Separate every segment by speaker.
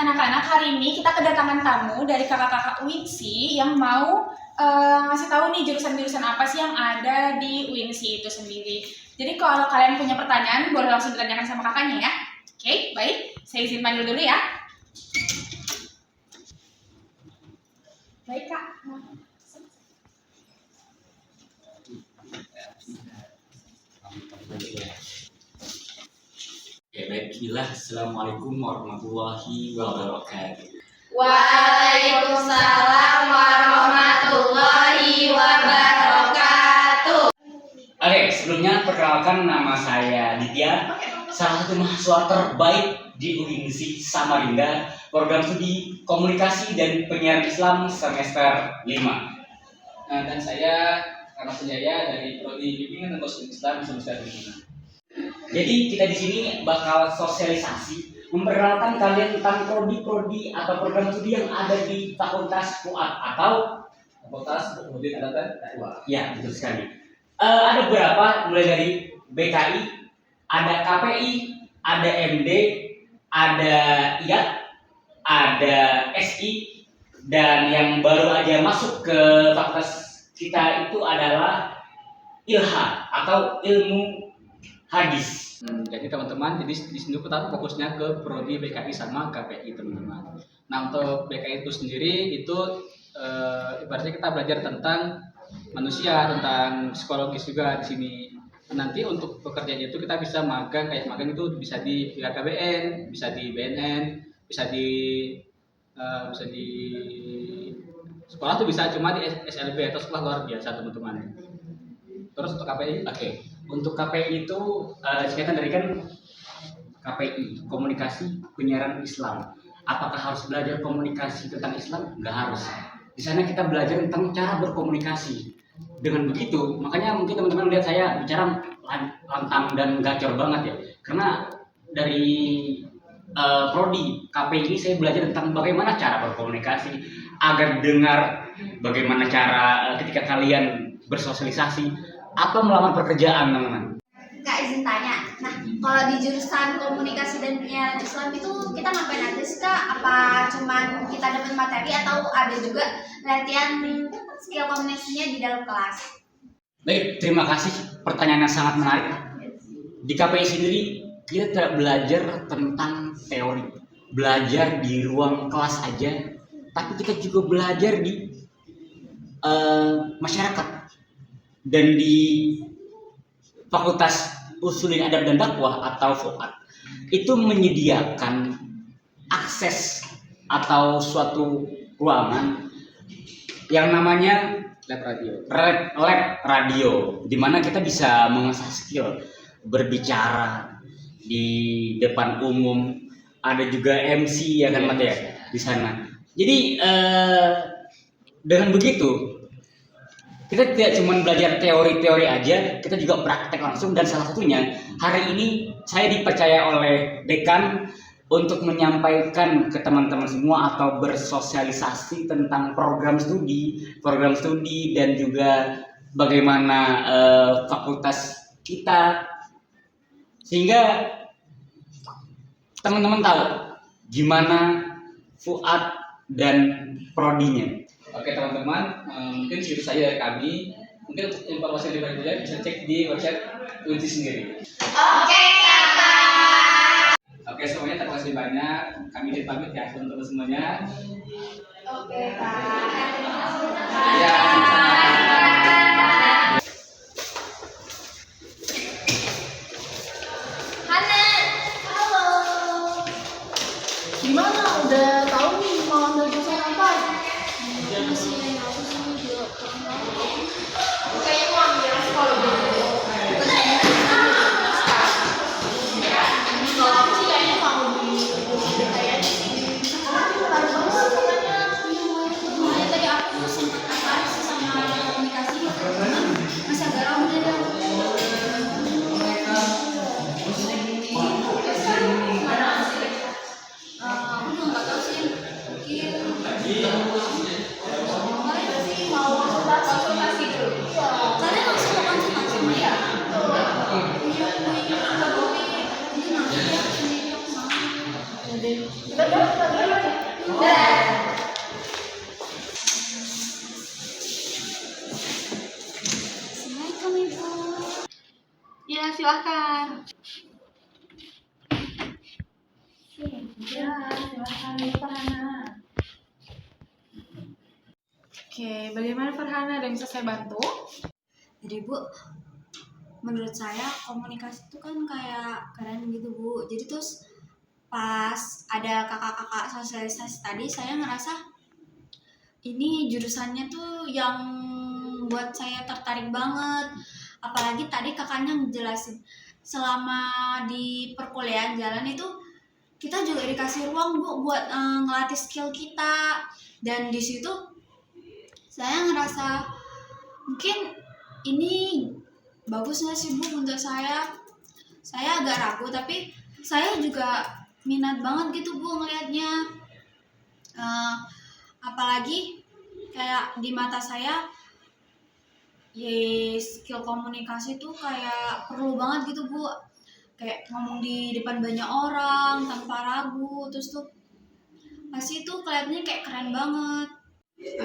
Speaker 1: anak-anak, hari ini kita kedatangan tamu dari kakak-kakak UINSI yang mau ngasih tahu nih jurusan-jurusan apa sih yang ada di UINSI itu sendiri. Jadi kalau kalian punya pertanyaan, boleh langsung ditanyakan sama kakaknya ya. Oke, baik. Saya izin panggil dulu ya. Baik, Kak.
Speaker 2: Ya baiklah, Assalamualaikum warahmatullahi wabarakatuh.
Speaker 3: Waalaikumsalam warahmatullahi wabarakatuh.
Speaker 2: Oke, sebelumnya perkenalkan, nama saya Ditya, salah satu mahasiswa terbaik di UINSI Samarinda, program studi komunikasi dan penyiaran Islam semester 5.
Speaker 4: Dan saya Karna Senjaya dari Prodi Bimbingan dan Konseling Islam semester 5.
Speaker 2: Jadi kita di sini bakal sosialisasi, memperkenalkan kalian tentang prodi-prodi atau program studi yang ada di Fakultas FUAD atau
Speaker 4: Fakultas Kemudian Adatan Dakwah.
Speaker 2: ya betul sekali. Ada berapa? Mulai dari BKI, ada KPI, ada MD, ada IAT, ada SI, dan yang baru aja masuk ke fakultas kita itu adalah ILHA atau Ilmu Hadis.
Speaker 4: Jadi teman-teman, di sini kita fokusnya ke Prodi BKI sama KPI teman-teman. Nah untuk BKI itu sendiri itu ibaratnya kita belajar tentang manusia, tentang psikologis juga di sini. Nanti untuk pekerjaannya itu kita bisa magang, kayak magang itu bisa di BKKBN, bisa di BNN, bisa di sekolah tuh bisa, cuma di SLB atau sekolah luar biasa teman-teman. Terus untuk KPI?
Speaker 2: Oke, untuk KPI itu disingkatan dari kan KPI, Komunikasi Penyiaran Islam. Apakah harus belajar komunikasi tentang Islam? Nggak harus. Di sana kita belajar tentang cara berkomunikasi. Dengan begitu, makanya mungkin teman-teman lihat saya bicara lantang dan gacor banget ya. Karena dari prodi KPI ini saya belajar tentang bagaimana cara berkomunikasi agar dengar, bagaimana cara ketika kalian bersosialisasi atau melamar pekerjaan, teman-teman.
Speaker 3: Kak izin tanya, nah kalau di jurusan komunikasi dan penyiaran Islam itu kita ngapain aja sih Kak? Apa cuman kita dapat materi atau ada juga latihan skill komunikasinya di dalam kelas?
Speaker 2: Baik, terima kasih. Pertanyaan yang sangat menarik. Di KPI sendiri kita tidak belajar tentang teori, belajar di ruang kelas aja, tapi kita juga belajar di masyarakat. Dan di Fakultas Usulin Adab dan Dakwah atau FUAD itu menyediakan akses atau suatu ruangan yang namanya lab radio, di mana kita bisa mengasah skill berbicara di depan umum, ada juga MC ya kan Mat ya di sana. Jadi dengan begitu kita tidak cuma belajar teori-teori aja, kita juga praktek langsung. Dan salah satunya hari ini saya dipercaya oleh dekan untuk menyampaikan ke teman-teman semua atau bersosialisasi tentang program studi dan juga bagaimana fakultas kita, sehingga teman-teman tahu gimana FUAD dan prodinya.
Speaker 4: Oke teman-teman, mungkin segitu saja dari kami. Mungkin untuk informasi lebih lanjut bisa cek di website UINSI sendiri.
Speaker 3: Oke Kakak.
Speaker 4: Oke semuanya, terima kasih banyak. Kami izin pamit ya teman-teman semuanya.
Speaker 3: Oke Kak.
Speaker 4: Ya.
Speaker 3: Hana. Halo.
Speaker 1: Gimana? Udah tahu nih mau ambil jurusan apa?
Speaker 3: Masih aku sih juga kurang tahu. Kayaknya mau ambil psikologi. Bukan saya kalau aku sih kayaknya mau di kayaknya tadi aku tertarik sih sama komunikasi
Speaker 1: selanjutnya, silahkan. Ya, silahkan Farhana. Oke, bagaimana Farhana? Ada yang bisa saya bantu?
Speaker 3: Jadi Bu, menurut saya komunikasi itu kan kayak keren gitu Bu. Jadi terus pas ada kakak-kakak sosialisasi tadi, saya ngerasa ini jurusannya tuh yang buat saya tertarik banget. Apalagi tadi kakaknya ngejelasin selama di perkuliahan jalan itu kita juga dikasih ruang Bu buat ngelatih skill kita. Dan di situ saya ngerasa mungkin ini bagus nggak sih Bu untuk saya. Saya agak ragu tapi saya juga minat banget gitu Bu ngelihatnya. Eh, Apalagi kayak di mata saya skill komunikasi tuh kayak perlu banget gitu Bu, kayak ngomong di depan banyak orang tanpa ragu, terus tuh pasti tuh kelihatannya kayak keren banget.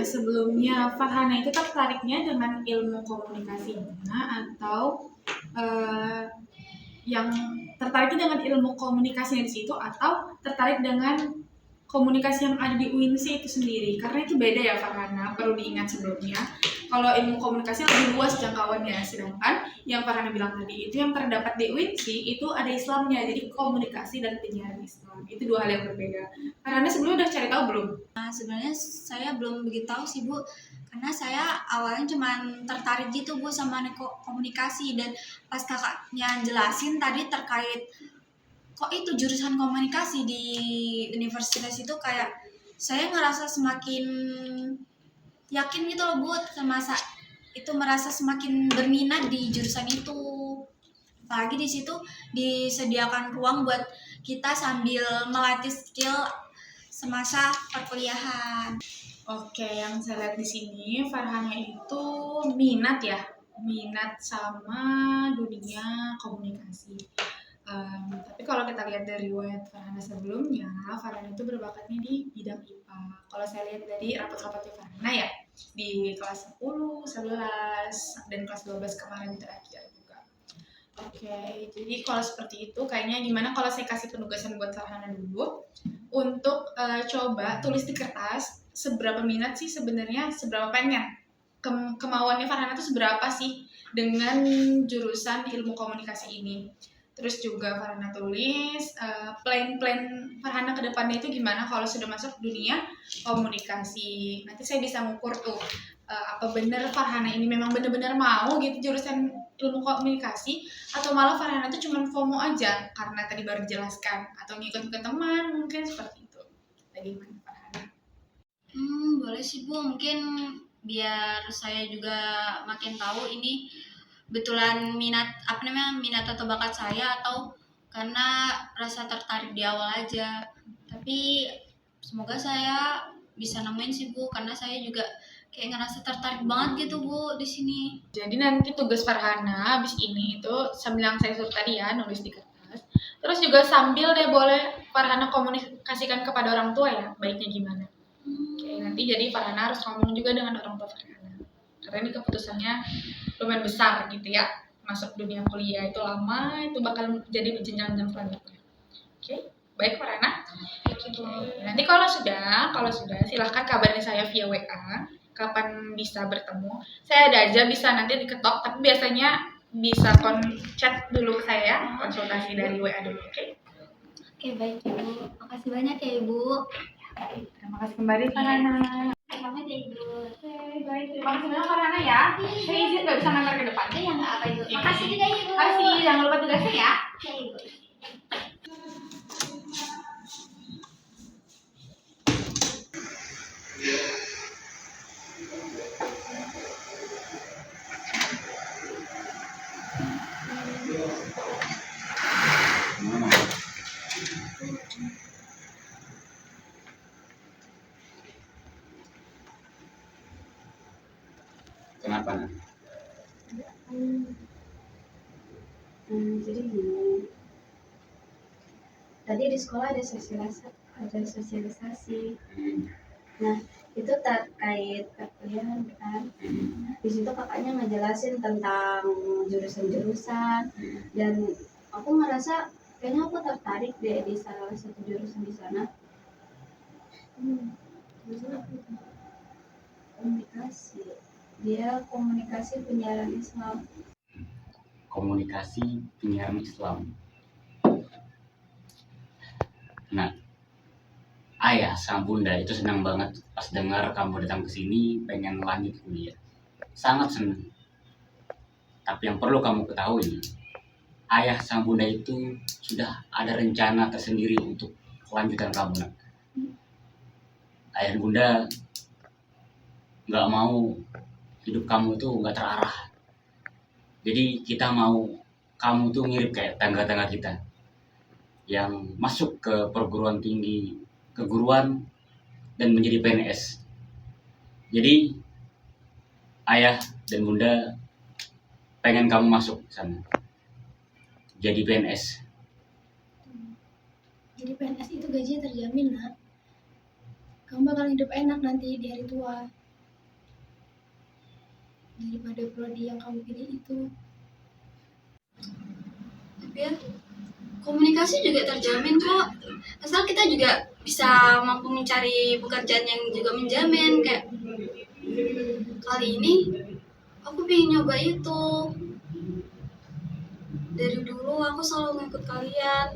Speaker 1: Sebelumnya Farhana itu tertariknya dengan ilmu komunikasinya atau yang tertariknya dengan ilmu komunikasi di situ atau tertarik dengan komunikasi yang ada di UINSI itu sendiri, karena itu beda ya Farhana, perlu diingat sebelumnya. Kalau ilmu komunikasi lebih luas jangkauannya, sedangkan yang Farhana bilang tadi itu yang terdapat di UINSI itu ada Islamnya, jadi komunikasi dan penyiaran Islam itu dua hal yang berbeda. Farhana sebelumnya udah cari tahu belum?
Speaker 3: Nah, sebenarnya saya belum begitu tahu sih Bu, karena saya awalnya cuman tertarik gitu Bu sama komunikasi, dan pas kakaknya jelasin tadi terkait kok itu jurusan komunikasi di universitas itu, kayak saya ngerasa semakin yakin gitu loh Bu, itu merasa semakin berminat di jurusan itu. Apalagi di situ disediakan ruang buat kita sambil melatih skill semasa perkuliahan.
Speaker 1: Oke, yang saya lihat di sini Farhana itu minat ya, minat sama dunia komunikasi. Tapi kalau kita lihat dari riwayat Farhana sebelumnya, Farhana itu berbakatnya di bidang IPA. Kalau saya lihat dari rapat-rapatnya Farhana ya, di kelas 10, 11, dan kelas 12 kemarin terakhir juga. Oke, jadi kalau seperti itu kayaknya gimana kalau saya kasih penugasan buat Farhana dulu untuk coba tulis di kertas seberapa minat sih sebenarnya, seberapa pengen kemauannya Farhana itu seberapa sih dengan jurusan ilmu komunikasi ini. Terus juga Farhana tulis plan-plan Farhana ke depannya itu gimana kalau sudah masuk dunia komunikasi. Nanti saya bisa ngukur tuh apa benar Farhana ini memang benar-benar mau gitu jurusan ilmu komunikasi, atau malah Farhana itu cuma FOMO aja karena tadi baru dijelaskan, atau ngikut ke teman mungkin seperti itu. Bagaimana Farhana?
Speaker 3: Boleh sih Bu, mungkin biar saya juga makin tahu ini betulan minat atau bakat saya, atau karena rasa tertarik di awal aja. Tapi semoga saya bisa nemuin sih Bu, karena saya juga kayak ngerasa tertarik banget gitu Bu di sini.
Speaker 1: Jadi nanti tugas Farhana habis ini itu sambil yang saya suruh tadi ya, nulis di kertas. Terus juga sambil deh boleh Farhana komunikasikan kepada orang tua ya, baiknya gimana. Oke, nanti jadi Farhana harus ngomong juga dengan orang tua Farhana. Karena ini keputusannya lumayan besar gitu ya. Masuk dunia kuliah itu lama, itu bakal jadi jenjang-jenjang selanjutnya. Oke, baik Farhana. Nanti kalau sudah silahkan kabarin saya via WA kapan bisa bertemu. Saya ada aja bisa nanti diketok, tapi biasanya bisa chat dulu ke saya, konsultasi dari WA dulu, oke?
Speaker 3: Oke, baik Ibu. Makasih banyak ya Ibu.
Speaker 1: Terima kasih kembali Farhana.
Speaker 3: Selamat ya Ibu.
Speaker 1: Oke, baik. Terima kasih banyak Farhana ya. Saya izin nggak bisa ngantar ke depan.
Speaker 3: Ya nggak apa Ibu. Makasih juga Ibu.
Speaker 1: Terima kasih, jangan lupa tugasnya ya.
Speaker 3: Oke Ibu.
Speaker 2: Kenapa?
Speaker 3: Jadi gini, tadi di sekolah ada sosialisasi.
Speaker 2: Hmm.
Speaker 5: Nah, itu terkait perkuliahan kan. Di situ kakaknya ngejelasin tentang jurusan-jurusan dan aku ngerasa kayaknya aku tertarik deh di salah satu jurusan di sana. Jurusan apa itu? Komunikasi. Dia komunikasi penyiaran Islam.
Speaker 2: Komunikasi penyiaran Islam. Nah, ayah sama bunda itu senang banget pas dengar kamu datang ke sini pengen lanjut kuliah. Sangat senang. Tapi yang perlu kamu ketahui, ayah sama bunda itu sudah ada rencana tersendiri untuk kelanjutan kamu. Nak. Ayah dan bunda nggak mau hidup kamu itu nggak terarah. Jadi kita mau kamu tuh mirip kayak tangga-tangga kita yang masuk ke perguruan tinggi keguruan dan menjadi PNS. Jadi ayah dan bunda pengen kamu masuk sana jadi PNS.
Speaker 6: Jadi PNS itu gajinya terjamin, Nak. Kamu bakal hidup enak nanti di hari tua. Daripada prodi yang kamu pilih itu.
Speaker 5: Tapi ya, komunikasi juga terjamin kok. Asal kita juga bisa mampu mencari pekerjaan yang juga menjamin. Kayak kali ini aku pengen nyoba itu. Dari dulu aku selalu ngikut kalian.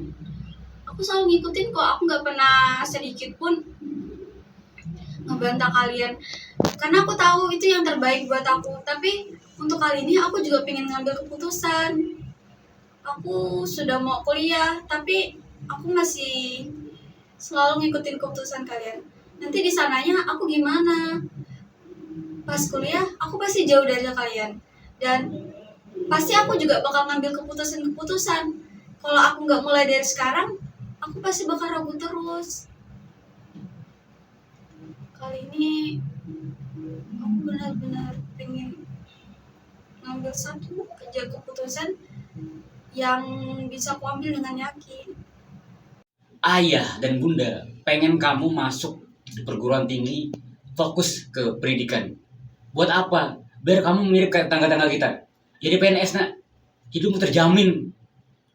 Speaker 5: Aku selalu ngikutin kok. Aku nggak pernah sedikit pun ngebantah kalian. Karena aku tahu itu yang terbaik buat aku. Tapi untuk kali ini aku juga pengen ngambil keputusan. Aku sudah mau kuliah, tapi aku masih selalu ngikutin keputusan kalian. Nanti di sananya aku gimana? Pas kuliah, aku pasti jauh dari kalian. Dan pasti aku juga bakal ngambil keputusan-keputusan. Kalau aku nggak mulai dari sekarang, aku pasti bakal ragu terus. Kali ini, aku benar-benar pengen ngambil satu aja keputusan yang bisa aku ambil dengan yakin.
Speaker 2: Ayah dan bunda pengen kamu masuk di perguruan tinggi fokus ke pendidikan. Buat apa? Biar kamu mirip kayak tangga-tangga kita. Jadi PNS nak, hidupmu terjamin.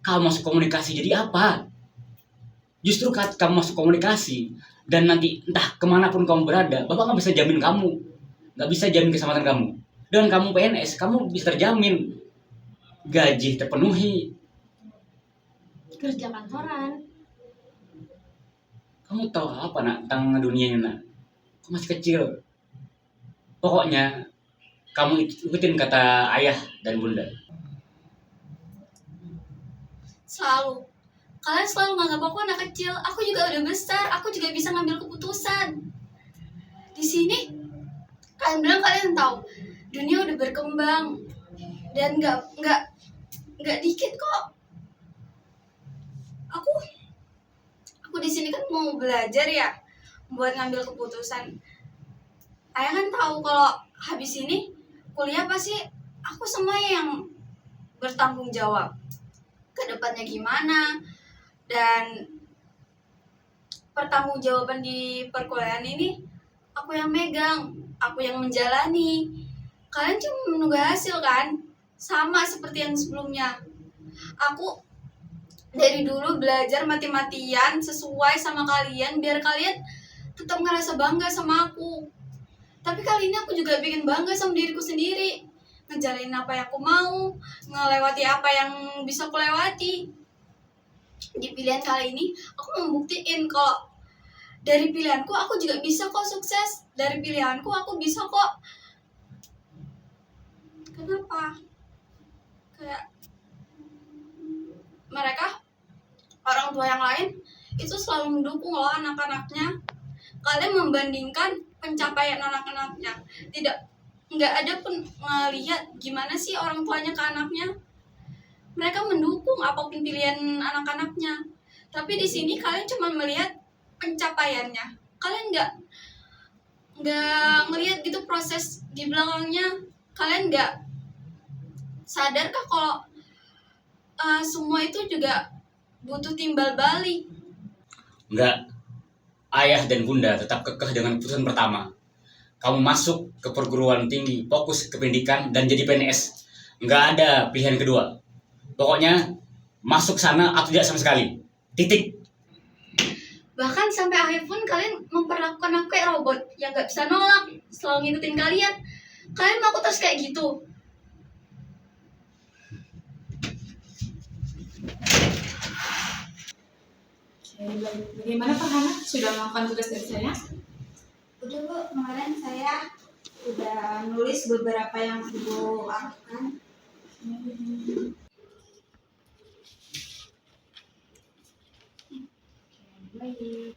Speaker 2: Kamu masuk komunikasi jadi apa? Justru kamu masuk komunikasi dan nanti entah kemanapun kamu berada, bapak nggak bisa jamin kamu, nggak bisa jamin keselamatan kamu. Dengan kamu PNS, kamu bisa terjamin gaji terpenuhi.
Speaker 6: Kerja kantoran.
Speaker 2: Kamu tahu apa nak tentang dunia ini nak? Kamu masih kecil. Pokoknya kamu ikutin kata ayah dan bunda.
Speaker 5: Selalu. Kalian selalu nganggap aku anak kecil. Aku juga udah besar. Aku juga bisa ngambil keputusan. Di sini, kalian bilang kalian tahu dunia udah berkembang dan nggak dikit kok. Aku di sini kan mau belajar ya, buat ngambil keputusan. Ayah kan tahu kalau habis ini kuliah pasti aku semua yang bertanggung jawab ke depannya gimana, dan pertanggungjawaban di perkuliahan ini aku yang megang, aku yang menjalani. Kalian cuma menunggu hasil kan, sama seperti yang sebelumnya. Aku dari dulu belajar mati-matian sesuai sama kalian biar kalian tetap ngerasa bangga sama aku. Tapi kali ini aku juga bikin bangga sama diriku sendiri, ngejalanin apa yang aku mau, ngelewati apa yang bisa aku lewati. Di pilihan kali ini aku membuktiin kalau dari pilihanku aku juga bisa kok sukses. Dari pilihanku aku bisa kok. Kenapa? Kayak mereka, orang tua yang lain itu selalu mendukung loh anak-anaknya. Kalian membandingkan pencapaian anak-anaknya, nggak ada pun ngelihat gimana sih orang tuanya ke anaknya. Mereka mendukung apapun pilihan anak-anaknya, tapi di sini kalian cuma melihat pencapaiannya. Kalian nggak ngelihat gitu proses di belakangnya. Kalian nggak sadarkah kalau semua itu juga butuh timbal balik?
Speaker 2: Enggak. ayah dan bunda tetap kekeh dengan keputusan pertama. Kamu masuk ke perguruan tinggi, fokus ke pendidikan dan jadi PNS. Nggak ada pilihan kedua. Pokoknya masuk sana atau tidak sama sekali. Titik.
Speaker 5: Bahkan sampai akhir pun kalian memperlakukan aku kayak robot yang gak bisa nolak, selalu ngikutin kalian. Kalian mau aku terus kayak gitu?
Speaker 1: Oke, baik. Bagaimana Farhana? Sudah melakukan tugas dari saya?
Speaker 3: Udah Bu, kemarin saya udah nulis beberapa yang Ibu lakukan.
Speaker 1: Baik.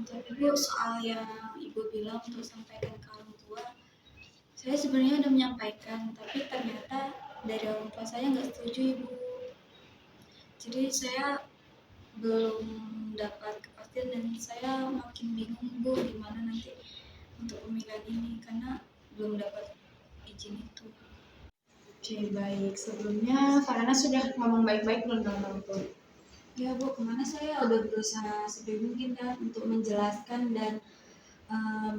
Speaker 6: Tapi Bu, soal yang Ibu bilang untuk sampaikan ke orang tua, saya sebenarnya udah menyampaikan, tapi ternyata dari orang tua saya nggak setuju Ibu. Jadi saya belum dapat kepastian dan saya makin bingung Bu gimana nanti untuk pemilihan ini karena belum dapat izin itu.
Speaker 1: Oke, baik. Sebelumnya Farhana sudah ngomong baik-baik belum dengan orang tua?
Speaker 6: Ya Bu, kemana saya udah berusaha sebaik mungkin kan untuk menjelaskan dan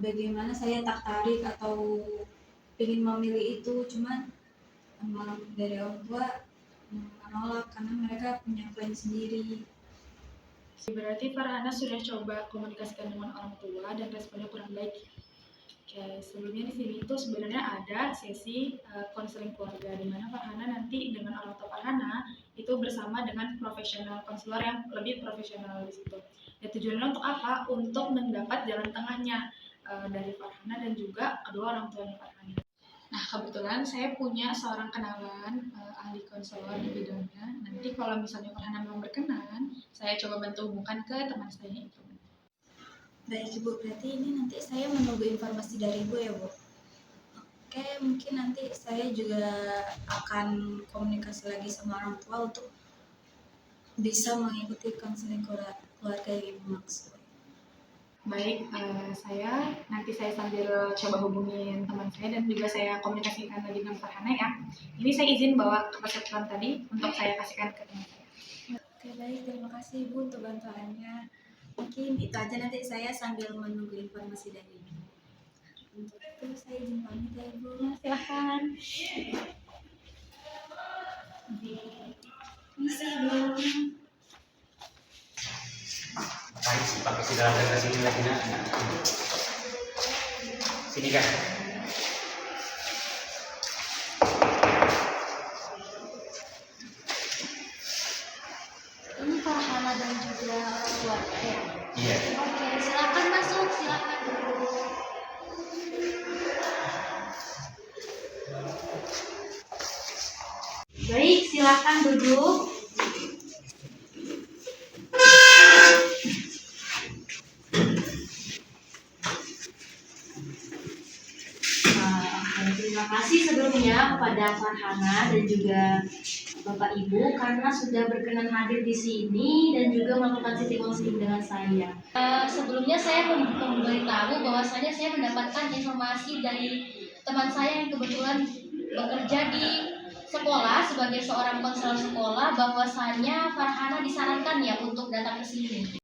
Speaker 6: bagaimana saya tertarik atau ingin memilih itu, cuman emang dari orang tua menolak karena mereka punya plan sendiri.
Speaker 1: Berarti Farhana sudah coba komunikasikan dengan orang tua dan responnya kurang baik. Oke, sebelumnya di sini itu sebenarnya ada sesi konseling keluarga di mana Farhana nanti dengan orang tua Farhana itu bersama dengan profesional konselor yang lebih profesional di situ. Dan tujuannya untuk apa? Untuk mendapat jalan tengahnya dari Farhana dan juga kedua orang tuanya Farhana. Nah, kebetulan saya punya seorang kenalan ahli konselor di bidangnya. Nanti kalau misalnya Farhana memang berkenan, saya coba bantu hubungkan ke teman saya itu.
Speaker 6: Baik Ibu, berarti ini nanti saya menunggu informasi dari Ibu ya Bu. Oke, mungkin nanti saya juga akan komunikasi lagi sama orang tua untuk bisa mengikuti konseling keluarga yang Ibu maksud.
Speaker 1: Baik, nanti saya sambil coba hubungin teman saya dan juga saya komunikasikan lagi dengan Farhana ya. Ini saya izin bawa kepesertaan tadi untuk saya kasihkan ke teman saya.
Speaker 6: Oke baik, terima kasih Ibu untuk bantuannya. Mungkin itu aja, nanti saya sambil menunggu informasi dari Ibu. Untuk itu saya izin pamit ya Ibu.
Speaker 1: Silahkan.
Speaker 6: Misi Ibu.
Speaker 2: Ngapain sih pakai segala ke sini lagi nak? Sini kan.
Speaker 3: Ini Farhana dan juga orang tua ya.
Speaker 2: Iya.
Speaker 3: Oke, silakan masuk, silakan duduk. Baik, silakan duduk. Terima kasih sebelumnya kepada Farhana dan juga Bapak Ibu karena sudah berkenan hadir di sini dan juga melakukan sesi konseling dengan saya. Sebelumnya saya memberitahu bahwasanya saya mendapatkan informasi dari teman saya yang kebetulan bekerja di sekolah sebagai seorang konselor sekolah bahwasanya Farhana disarankan ya untuk datang ke sini.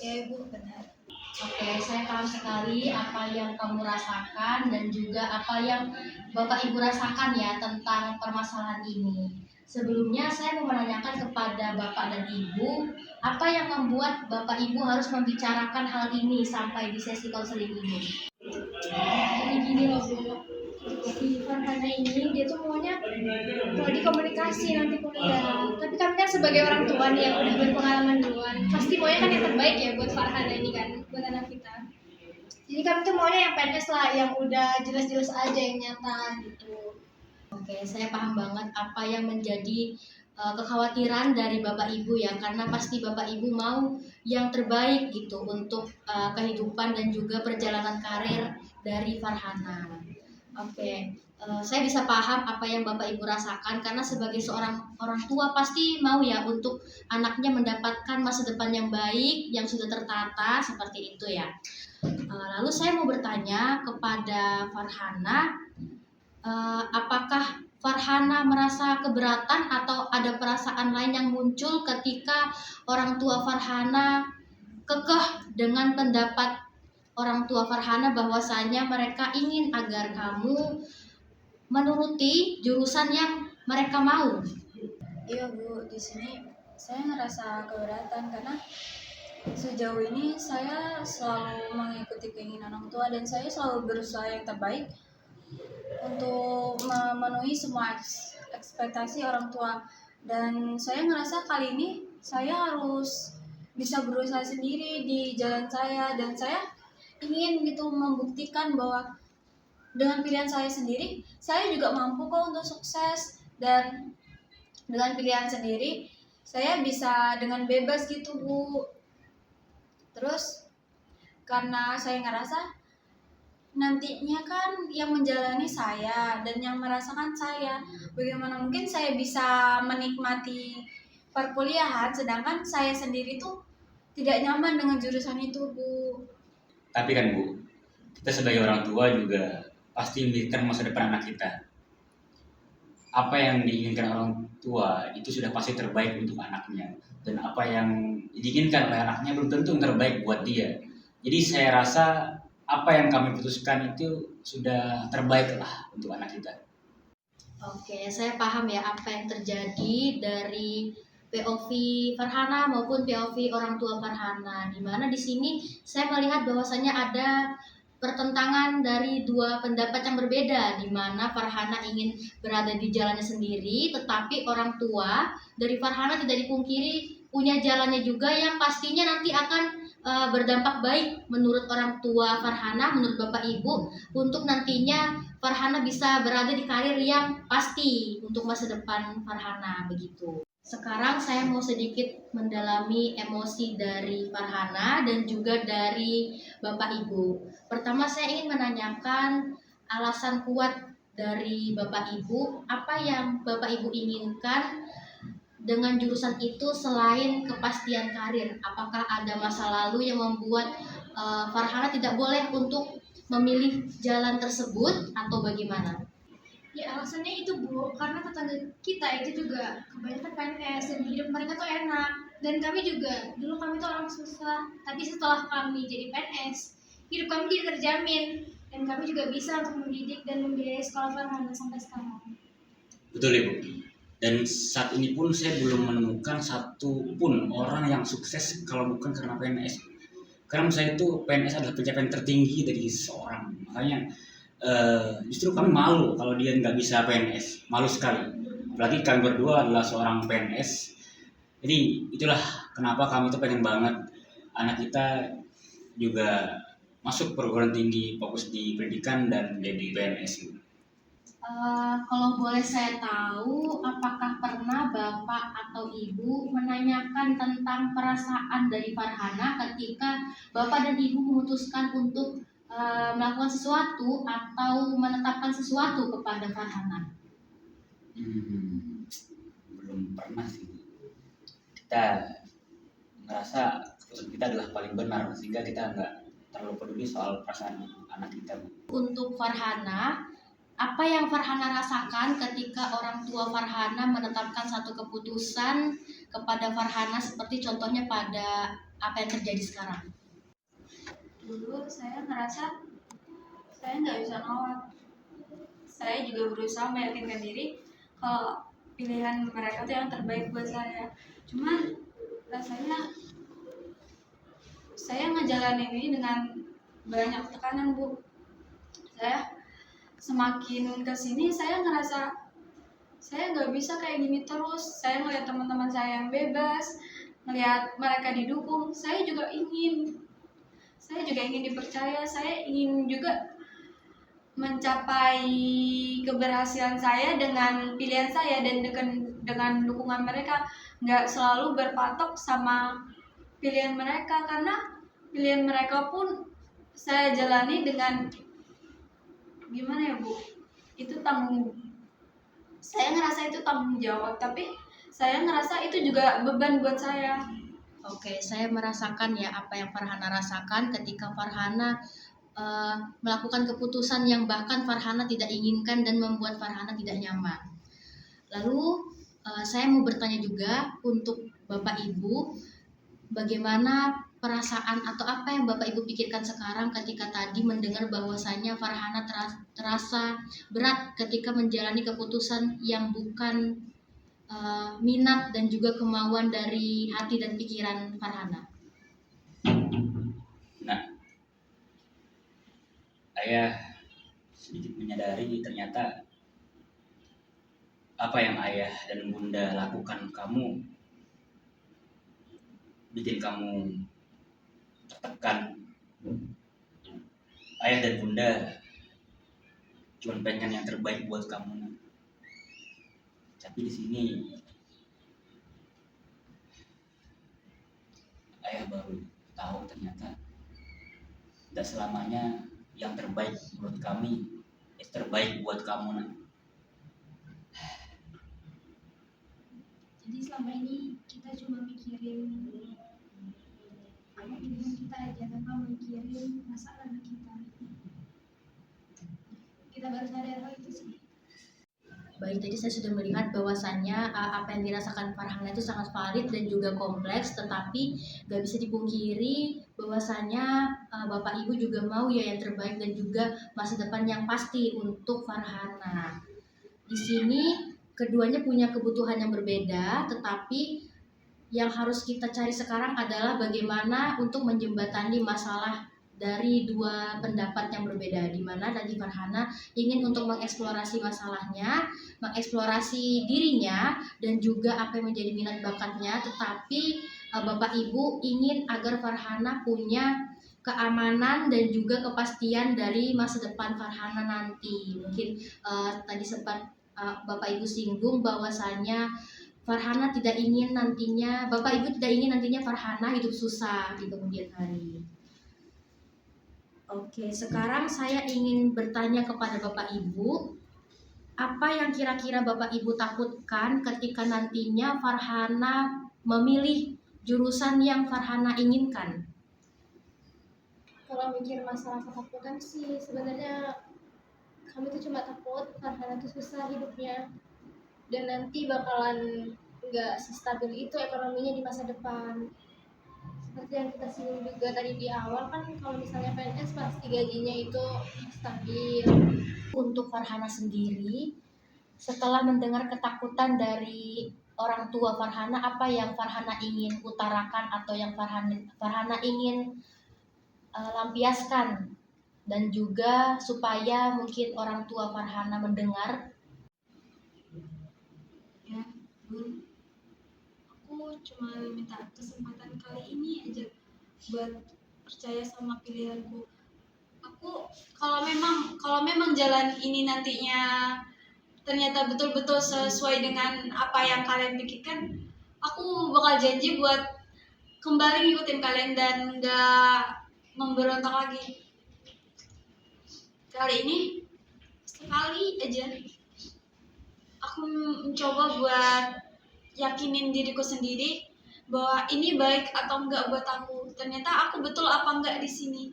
Speaker 6: Ya Ibu, benar.
Speaker 3: Oke, saya paham sekali apa yang kamu rasakan dan juga apa yang Bapak Ibu rasakan ya tentang permasalahan ini. Sebelumnya saya mau menanyakan kepada Bapak dan Ibu, apa yang membuat Bapak Ibu harus membicarakan hal ini sampai di sesi konseling ini?
Speaker 6: Jadi gini loh Bu, si Farhana ini dia tuh maunya kalau dikomunikasi nanti kuliah. Tapi kami kan sebagai orang tua nih yang udah berpengalaman duluan, pasti maunya kan yang terbaik ya buat Farhana ini kan, buat anak kita. Jadi kami tuh maunya yang PNS lah, yang udah jelas-jelas aja, yang nyata gitu.
Speaker 3: Oke, saya paham banget apa yang menjadi kekhawatiran dari Bapak Ibu ya, karena pasti Bapak Ibu mau yang terbaik gitu untuk kehidupan dan juga perjalanan karir dari Farhana. Oke, saya bisa paham apa yang Bapak Ibu rasakan karena sebagai seorang orang tua pasti mau ya untuk anaknya mendapatkan masa depan yang baik, yang sudah tertata seperti itu ya. Lalu saya mau bertanya kepada Farhana, apakah Farhana
Speaker 7: Farhana merasa keberatan atau ada perasaan lain yang muncul ketika orang tua Farhana kekeh dengan pendapat orang tua Farhana bahwasanya mereka ingin agar kamu menuruti jurusan yang mereka mau?
Speaker 6: Iya Bu, di sini saya ngerasa keberatan karena sejauh ini saya selalu mengikuti keinginan orang tua dan saya selalu berusaha yang terbaik untuk memenuhi semua ekspektasi orang tua. Dan saya ngerasa kali ini saya harus bisa berusaha sendiri di jalan saya, dan saya ingin gitu membuktikan bahwa dengan pilihan saya sendiri, saya juga mampu kok untuk sukses. Dan dengan pilihan sendiri, saya bisa dengan bebas gitu Bu. Terus karena saya ngerasa nantinya kan yang menjalani saya dan yang merasakan saya, bagaimana mungkin saya bisa menikmati perkuliahan sedangkan saya sendiri tuh tidak nyaman dengan jurusan itu Bu.
Speaker 2: Tapi kan Bu, kita sebagai orang tua juga pasti memikirkan masa depan anak kita. Apa yang diinginkan orang tua itu sudah pasti terbaik untuk anaknya, dan apa yang diinginkan oleh anaknya belum tentu yang terbaik buat dia. Jadi saya rasa apa yang kami putuskan itu sudah terbaik lah untuk anak kita.
Speaker 7: Oke, saya paham ya apa yang terjadi dari POV Farhana maupun POV orang tua Farhana. Di mana di sini saya melihat bahwasannya ada pertentangan dari dua pendapat yang berbeda, di mana Farhana ingin berada di jalannya sendiri, tetapi orang tua dari Farhana tidak dipungkiri punya jalannya juga yang pastinya nanti akan berdampak baik menurut orang tua Farhana, menurut Bapak Ibu, untuk nantinya Farhana bisa berada di karir yang pasti untuk masa depan Farhana begitu. Sekarang saya mau sedikit mendalami emosi dari Farhana dan juga dari Bapak Ibu. Pertama saya ingin menanyakan alasan kuat dari Bapak Ibu, apa yang Bapak Ibu inginkan dengan jurusan itu selain kepastian karir? Apakah ada masa lalu yang membuat Farhana tidak boleh untuk memilih jalan tersebut atau bagaimana?
Speaker 8: Ya alasannya itu Bu, karena tetangga kita itu juga kebanyakan PNS dan hidup mereka tuh enak. Dan kami juga, dulu kami tuh orang susah, tapi setelah kami jadi PNS, hidup kami jadi terjamin. Dan kami juga bisa untuk mendidik dan membiayai sekolah Farhana sampai sekarang.
Speaker 2: Betul Ibu. Dan saat ini pun saya belum menemukan satu pun orang yang sukses kalau bukan karena PNS. Karena menurut saya itu PNS adalah pencapaian tertinggi dari seseorang. Makanya justru kami malu kalau dia nggak bisa PNS, malu sekali. Apalagi kami berdua adalah seorang PNS. Jadi itulah kenapa kami tuh pengen banget anak kita juga masuk perguruan tinggi, fokus di pendidikan dan jadi PNS.
Speaker 7: Kalau boleh saya tahu, apakah pernah Bapak atau Ibu menanyakan tentang perasaan dari Farhana ketika Bapak dan Ibu memutuskan untuk melakukan sesuatu atau menetapkan sesuatu kepada Farhana?
Speaker 2: Belum pernah sih. Kita merasa keputusan kita adalah paling benar, sehingga kita nggak terlalu peduli soal perasaan anak kita.
Speaker 7: Untuk Farhana, apa yang Farhana rasakan ketika orang tua Farhana menetapkan satu keputusan kepada Farhana seperti contohnya pada apa yang terjadi sekarang?
Speaker 6: Dulu saya ngerasa saya nggak bisa nolak. Saya juga berusaha meyakinkan diri kalau pilihan mereka itu yang terbaik buat saya. Cuman rasanya saya ngejalanin ini dengan banyak tekanan Bu. Saya semakin kesini saya ngerasa saya nggak bisa kayak gini terus. Saya ngeliat teman-teman saya yang bebas, ngeliat mereka didukung, saya juga ingin dipercaya, saya ingin juga mencapai keberhasilan saya dengan pilihan saya dan dengan dukungan mereka, nggak selalu berpatok sama pilihan mereka, karena pilihan mereka pun saya jalani dengan gimana ya Bu, itu saya ngerasa itu tanggung jawab, tapi saya ngerasa itu juga beban buat saya.
Speaker 7: Oke, saya merasakan ya apa yang Farhana rasakan ketika Farhana melakukan keputusan yang bahkan Farhana tidak inginkan dan membuat Farhana tidak nyaman. Lalu saya mau bertanya juga untuk Bapak Ibu, bagaimana perasaan atau apa yang Bapak Ibu pikirkan sekarang ketika tadi mendengar bahwasannya Farhana terasa berat ketika menjalani keputusan yang bukan minat dan juga kemauan dari hati dan pikiran Farhana.
Speaker 2: Nah, ayah sedikit menyadari ternyata apa yang ayah dan bunda lakukan kamu bikin kamu tertekan. Ayah dan bunda cuma pengen yang terbaik buat kamu. Tapi di sini ayah baru tahu ternyata tidak selamanya yang terbaik buat kami terbaik buat kamu.
Speaker 8: Jadi selama ini kita cuma mikirin pilihan kita aja tanpa mikirin perasaan anak kita. Kita baru sadar hal itu sih.
Speaker 7: Baik, tadi saya sudah melihat bahwasannya apa yang dirasakan Farhana itu sangat valid dan juga kompleks, tetapi gak bisa dipungkiri bahwasannya Bapak Ibu juga mau ya yang terbaik dan juga masa depan yang pasti untuk Farhana. Di sini keduanya punya kebutuhan yang berbeda, tetapi yang harus kita cari sekarang adalah bagaimana untuk menjembatani masalah dari dua pendapat yang berbeda, di mana tadi Farhana ingin untuk mengeksplorasi masalahnya, mengeksplorasi dirinya dan juga apa yang menjadi minat bakatnya, tetapi Bapak Ibu ingin agar Farhana punya keamanan dan juga kepastian dari masa depan Farhana nanti. Mungkin tadi sempat Bapak Ibu singgung bahwasannya Farhana tidak ingin nantinya, Bapak Ibu tidak ingin nantinya Farhana hidup susah di kemudian hari. Oke, sekarang saya ingin bertanya kepada Bapak Ibu, apa yang kira-kira Bapak Ibu takutkan ketika nantinya Farhana memilih jurusan yang Farhana inginkan?
Speaker 8: Kalau mikir masalah ketakutan sih sebenarnya kami tuh cuma takut Farhana tuh susah hidupnya dan nanti bakalan nggak sestabil itu ekonominya di masa depan. Seperti yang kita singgung juga tadi di awal kan, kalau misalnya PNS pasti gajinya itu stabil.
Speaker 7: Untuk Farhana sendiri, setelah mendengar ketakutan dari orang tua Farhana, apa yang Farhana ingin utarakan atau yang Farhana ingin lampiaskan, dan juga supaya mungkin orang tua Farhana mendengar?
Speaker 6: Ya, Bun, aku cuma minta kesempatan kali ini aja buat percaya sama pilihanku.
Speaker 5: Aku kalau memang jalan ini nantinya ternyata betul-betul sesuai dengan apa yang kalian pikirkan, aku bakal janji buat kembali ngikutin kalian dan gak memberontak lagi. Kali ini sekali aja aku mencoba buat yakinin diriku sendiri bahwa ini baik atau enggak buat aku. Ternyata aku betul apa enggak di sini.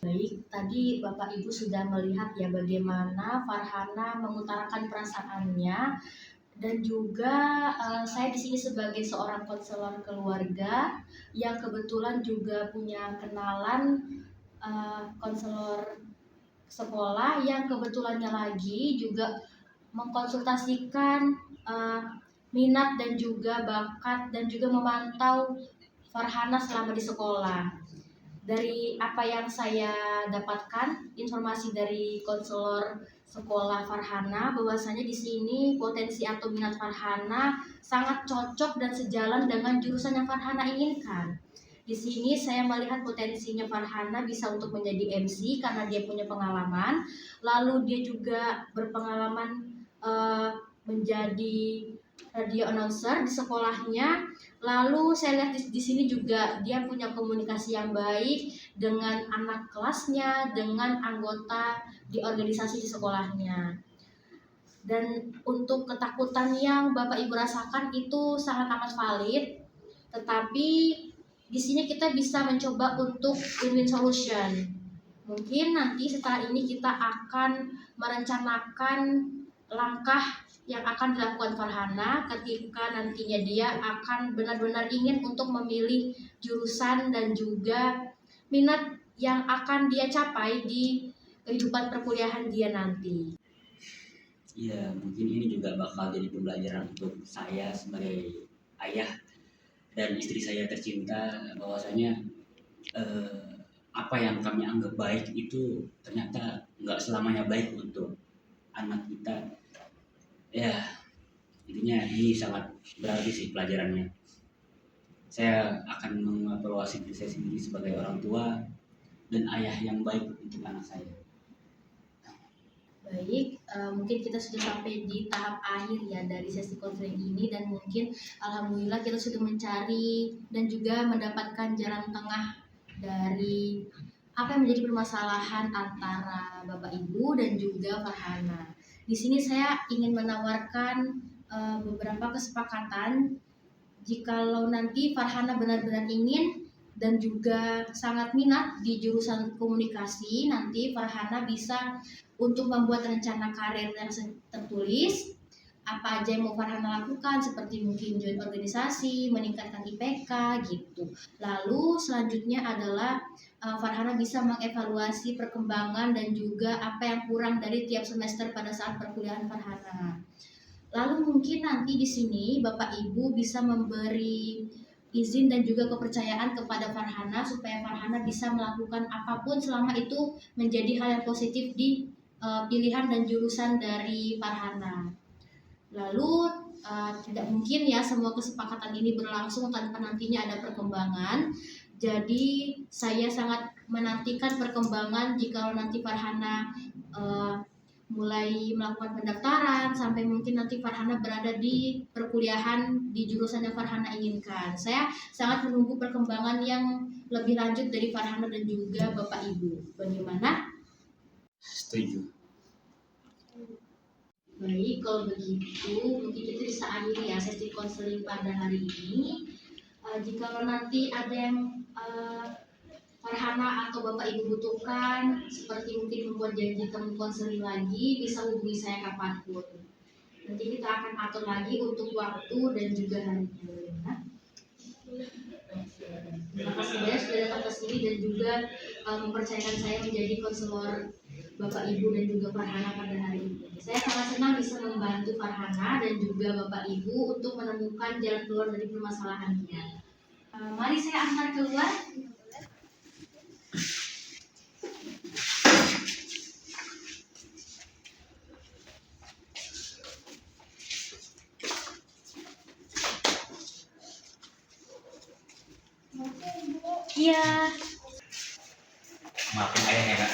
Speaker 7: Baik, tadi Bapak Ibu sudah melihat ya bagaimana Farhana mengutarakan perasaannya, dan juga saya di sini sebagai seorang konselor keluarga yang kebetulan juga punya kenalan konselor sekolah yang kebetulannya lagi juga mengkonsultasikan minat dan juga bakat dan juga memantau Farhana selama di sekolah. Dari apa yang saya dapatkan informasi dari konselor sekolah Farhana, bahwasanya di sini potensi atau minat Farhana sangat cocok dan sejalan dengan jurusan yang Farhana inginkan. Di sini saya melihat potensinya Farhana bisa untuk menjadi MC karena dia punya pengalaman, lalu dia juga berpengalaman menjadi radio announcer di sekolahnya. Lalu saya lihat di sini juga dia punya komunikasi yang baik dengan anak kelasnya, dengan anggota di organisasi di sekolahnya. Dan untuk ketakutan yang Bapak Ibu rasakan itu sangat amat valid, tetapi di sini kita bisa mencoba untuk win-win solution. Mungkin nanti setelah ini kita akan merencanakan langkah yang akan dilakukan Farhana ketika nantinya dia akan benar-benar ingin untuk memilih jurusan dan juga minat yang akan dia capai di kehidupan perkuliahan dia nanti.
Speaker 2: Ya, mungkin ini juga bakal jadi pembelajaran untuk saya sebagai ayah dan istri saya tercinta, bahwasanya apa yang kami anggap baik itu ternyata nggak selamanya baik untuk anak kita. Ya, intinya ini sangat berarti sih pelajarannya. Saya akan mengevaluasi diri saya sendiri sebagai orang tua dan ayah yang baik untuk anak saya.
Speaker 7: Baik, mungkin kita sudah sampai di tahap akhir ya dari sesi konseling ini, dan mungkin alhamdulillah kita sudah mencari dan juga mendapatkan jalan tengah dari apa yang menjadi permasalahan antara Bapak Ibu dan juga Farhana. Di sini saya ingin menawarkan beberapa kesepakatan. Jikalau nanti Farhana benar-benar ingin dan juga sangat minat di jurusan komunikasi, nanti Farhana bisa untuk membuat rencana karir yang tertulis, apa aja yang mau Farhana lakukan, seperti mungkin join organisasi, meningkatkan IPK gitu. Lalu selanjutnya adalah Farhana bisa mengevaluasi perkembangan dan juga apa yang kurang dari tiap semester pada saat perkuliahan Farhana. Lalu mungkin nanti di sini Bapak Ibu bisa memberi izin dan juga kepercayaan kepada Farhana supaya Farhana bisa melakukan apapun selama itu menjadi hal yang positif di pilihan dan jurusan dari Farhana. Lalu tidak mungkin ya semua kesepakatan ini berlangsung tanpa nantinya ada perkembangan. Jadi saya sangat menantikan perkembangan jika nanti Farhana mulai melakukan pendaftaran sampai mungkin nanti Farhana berada di perkuliahan di jurusan yang Farhana inginkan. Saya sangat menunggu perkembangan yang lebih lanjut dari Farhana dan juga Bapak Ibu. Bagaimana?
Speaker 2: Setuju.
Speaker 7: Baik, kalau begitu mungkin kita bisa akhiri ya sesi konseling pada hari ini. Jika nanti ada yang Farhana atau Bapak Ibu butuhkan, seperti mungkin membuat janji temu konseling lagi, bisa hubungi saya kapanpun. Nanti kita akan atur lagi untuk waktu dan juga harinya. Ya. Terima kasih banyak sudah datang ke sini dan juga mempercayakan saya menjadi konselor Bapak Ibu dan juga Farhana pada hari ini. Saya sangat senang bisa membantu Farhana dan juga Bapak Ibu untuk menemukan jalan keluar dari permasalahannya. Mari saya antar keluar. Iya.
Speaker 2: Maafin ayah ya, Kak.